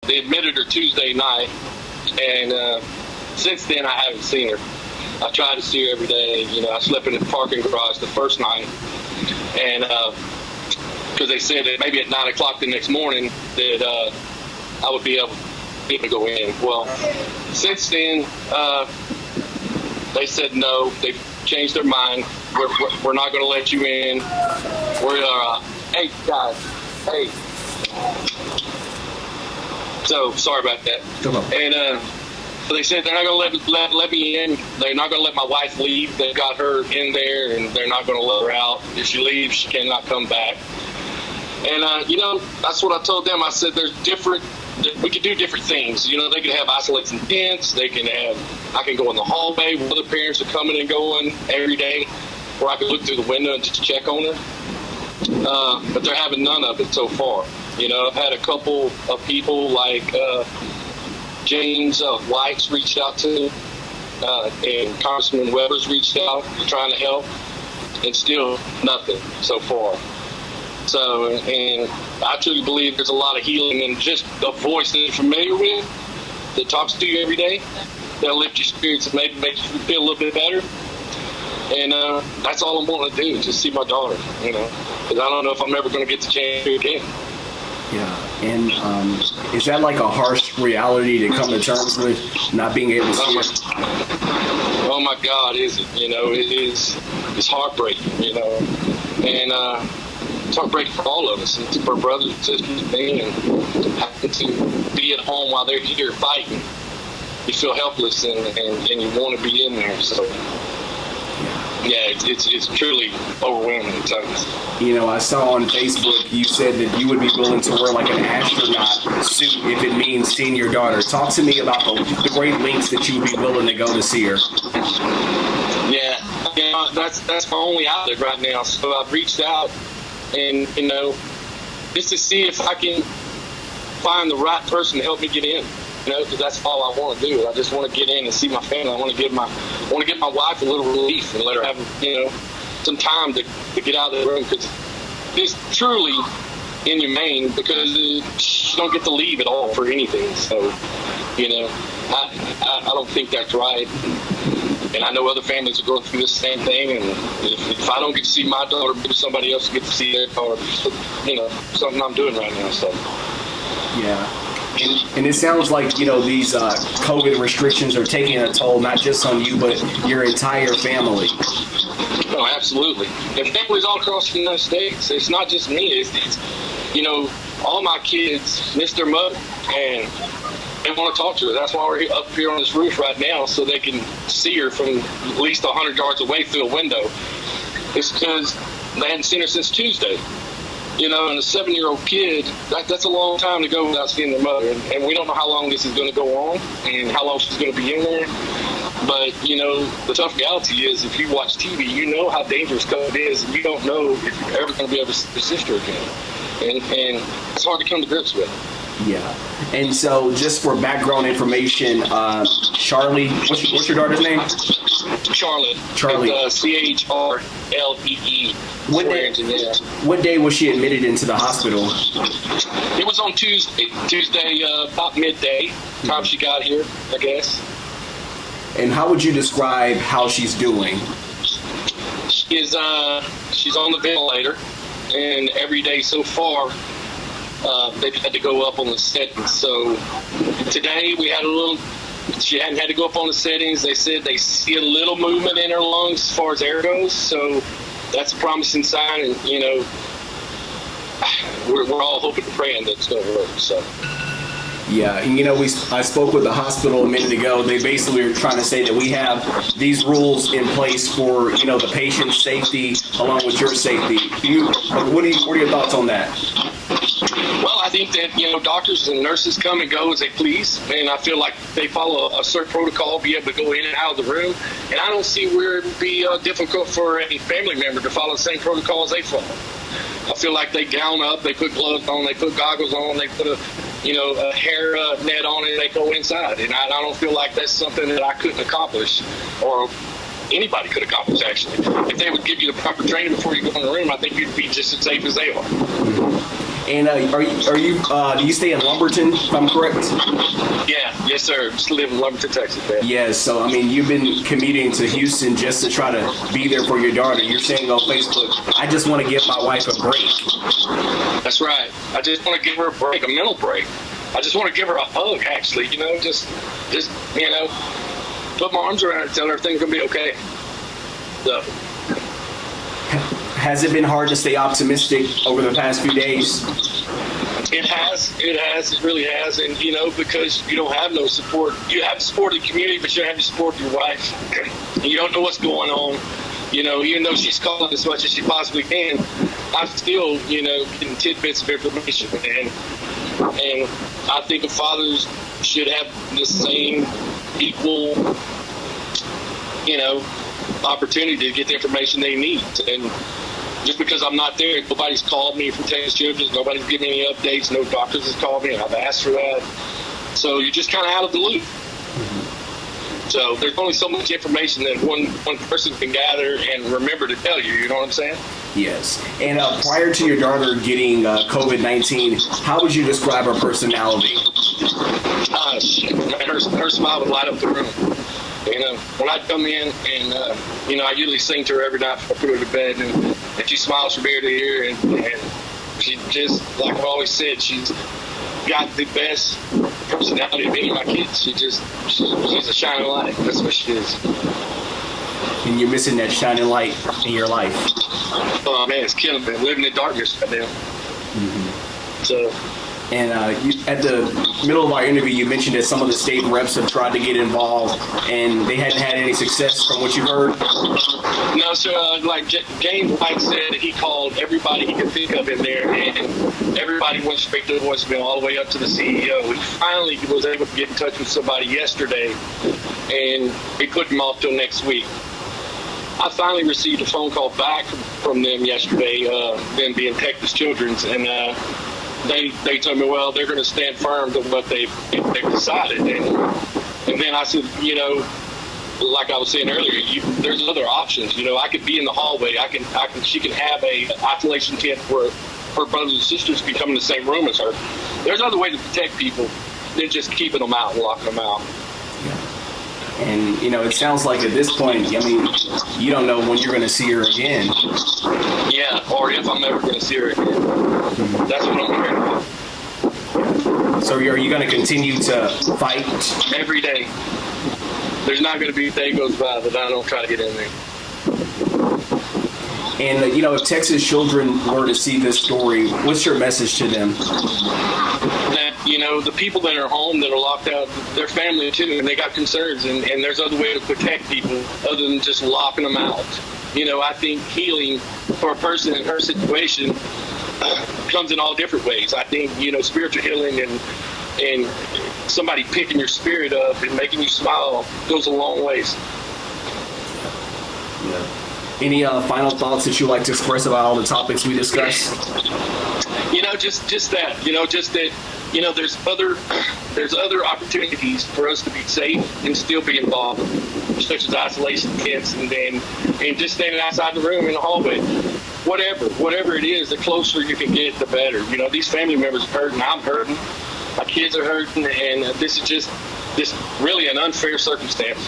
they admitted her Tuesday night, and since then I haven't seen her. I tried to see her every day. You know, I slept in the parking garage the first night, and because they said that maybe at 9 o'clock the next morning that I would be able to go in. Well, since then, they said no. They've changed their mind. We're not going to let you in. We're hey guys, hey. So sorry about that. Come on. And so they said they're not going to let me in. They're not going to let my wife leave. They've got her in there, and they're not going to let her out. If she leaves, she cannot come back. And you know, that's what I told them. I said we could do different things. You know, they could have isolating tents. I can go in the hallway where other parents are coming and going every day, where I could look through the window and just check on her. But they're having none of it so far. You know, I've had a couple of people like James White's reached out to, and Congressman Weber's reached out trying to help, and still nothing so far. So, and I truly believe there's a lot of healing in just a voice that you're familiar with, that talks to you every day, that'll lift your spirits and maybe make you feel a little bit better. And that's all I'm wanting to do, just see my daughter, you know, because I don't know if I'm ever going to get the chance to again. Yeah, and is that like a harsh reality to come to terms with, not being able to see her? Oh my God, is it? You know, it's heartbreaking, you know, and it's heartbreaking for all of us, and for brothers and sisters, and having to be at home while they're here fighting. You feel helpless, and you want to be in there. So, yeah, it's truly overwhelming at times. You know, I saw on Facebook you said that you would be willing to wear like an astronaut suit if it means seeing your daughter. Talk to me about the great lengths that you would be willing to go to see her. Yeah, you know, that's my only outlet right now. So I've reached out, and you know, just to see if I can find the right person to help me get in. You know, because that's all I want to do. I just want to get in and see my family. I want to give my wife a little relief and let her have, you know, some time to get out of the room, because it's truly inhumane, because you don't get to leave at all for anything. So, you know, I don't think that's right. And I know other families are going through the same thing. And if I don't get to see my daughter, maybe somebody else will get to see their daughter. You know, something I'm doing right now. So, yeah. And it sounds like, you know, these COVID restrictions are taking a toll, not just on you, but your entire family. Oh, absolutely. And families all across the United States. It's not just me. It's you know, all my kids miss their mother, and they want to talk to her. That's why we're up here on this roof right now, so they can see her from at least 100 yards away through a window. It's because they hadn't seen her since Tuesday. You know, and a 7-year-old kid, that's a long time to go without seeing their mother. And we don't know how long this is going to go on and how long she's going to be in there. But, you know, the tough reality is, if you watch TV, you know how dangerous COVID is, and you don't know if you're ever going to be able to see your sister again. And it's hard to come to grips with. Yeah. And so, just for background information, Charlee, what's your daughter's name? Charlee. Charlee. What day was she admitted into the hospital? It was on Tuesday, about midday, time she got here, I guess. And how would you describe how she's doing? She's on the ventilator, and every day so far, they've had to go up on the settings. So today we had she hadn't had to go up on the settings. They said they see a little movement in her lungs as far as air goes. So that's a promising sign. And, you know, we're all hoping and praying that it's going to work. So. Yeah, and you know, I spoke with the hospital a minute ago. They basically are trying to say that we have these rules in place for, you know, the patient's safety along with your safety. What are your thoughts on that? Well, I think that, you know, doctors and nurses come and go as they please, and I feel like they follow a certain protocol, be able to go in and out of the room, and I don't see where it would be difficult for a family member to follow the same protocol as they follow. I feel like they gown up, they put gloves on, they put goggles on, they put a hair net on, and they go inside. And I don't feel like that's something that I couldn't accomplish, or anybody could accomplish, actually. If they would give you the proper training before you go in the room, I think you'd be just as safe as they are. And do you stay in Lumberton, if I'm correct? Yeah, yes, sir. Just live in Lumberton, Texas, man. Yes, so I mean, you've been commuting to Houston just to try to be there for your daughter. You're saying on Facebook, I just want to give my wife a break. That's right. I just want to give her a break, a mental break. I just want to give her a hug, actually, just put my arms around her and tell her everything's going to be okay. So. Has it been hard to stay optimistic over the past few days? It has. It really has. And, because you don't have no support. You have the support of the community, but you don't have the support of your wife. And you don't know what's going on. Even though she's calling as much as she possibly can, I'm still, getting tidbits of information. And I think the fathers should have the same equal, opportunity to get the information they need. And just because I'm not there, nobody's called me from Texas Children's, nobody's given me any updates, no doctors has called me, and I've asked for that. So you're just kind of out of the loop. So there's only so much information that one person can gather and remember to tell you, you know what I'm saying? Yes. And prior to your daughter getting COVID-19, how would you describe her personality? Her smile would light up the room. When I come in and, I usually sing to her every night before I put her to bed, and she smiles from ear to ear, and she just, like I've always said, she's got the best personality of any of my kids. She's a shining light. That's what she is. And you're missing that shining light in your life. Oh, man, it's killing me. Living in darkness right now. Mm-hmm. So... And at the middle of our interview, you mentioned that some of the state reps have tried to get involved, and they hadn't had any success from what you've heard? No, sir. Like James White said, he called everybody he could think of in there, and everybody went straight to the voicemail all the way up to the CEO. He finally was able to get in touch with somebody yesterday, and they put him off till next week. I finally received a phone call back from them yesterday, them being Texas Children's, and they told me, well, they're going to stand firm to what they've decided. And then I said, like I was saying earlier, there's other options. I could be in the hallway. She can have a isolation tent where her brothers and sisters can come in the same room as her. There's other ways to protect people than just keeping them out and locking them out. And, it sounds like at this point, you don't know when you're going to see her again. Yeah, or if I'm ever going to see her again. That's what I'm worried about. So are you going to continue to fight? Every day. There's not going to be a day goes by that I don't try to get in there. And, if Texas children were to see this story, what's your message to them? That, the people that are home that are locked out, their family too, and they got concerns, and there's other way to protect people other than just locking them out. I think healing for a person in her situation comes in all different ways. I think, spiritual healing and somebody picking your spirit up and making you smile goes a long ways. Yeah. Any final thoughts that you'd like to express about all the topics we discussed? Just that, there's other opportunities for us to be safe and still be involved, such as isolation tents and just standing outside the room in the hallway. Whatever it is, the closer you can get, the better. These family members are hurting. I'm hurting. My kids are hurting, and this is just really an unfair circumstance.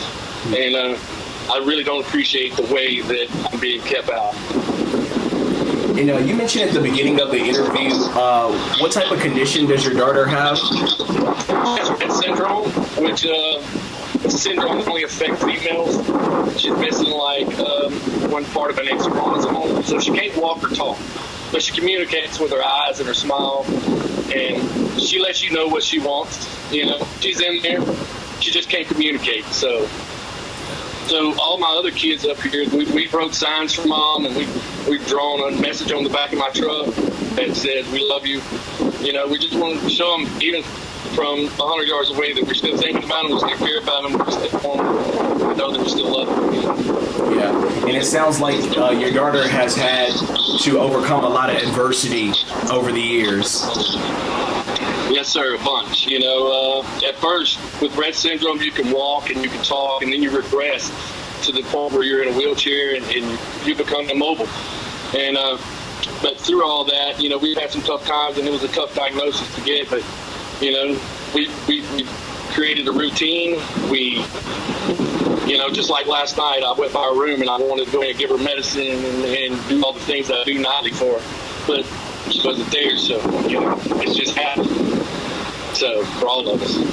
And I really don't appreciate the way that I'm being kept out. You mentioned at the beginning of the interview, what type of condition does your daughter have? Rett syndrome, which it's a syndrome that only affects females. She's missing one part of an X chromosome, so she can't walk or talk. But she communicates with her eyes and her smile, and she lets you know what she wants. She's in there. She just can't communicate. So all my other kids up here, we wrote signs for Mom, and we've drawn a message on the back of my truck that said, "We love you." We just want to show them, even from 100 yards away, that we're still thinking about them, we still care about them, we still want them, we know that we still love them. Yeah, and it sounds like your daughter has had to overcome a lot of adversity over the years. Yes, sir, a bunch. At first, with Rett syndrome, you can walk and you can talk, and then you regress to the point where you're in a wheelchair and you become immobile. And But through all that, we've had some tough times, and it was a tough diagnosis to get. But we created a routine. We, just like last night, I went by her room and I wanted to go in and give her medicine and do all the things that I do nightly for her. But she wasn't there, so it's just happened. So for all of us.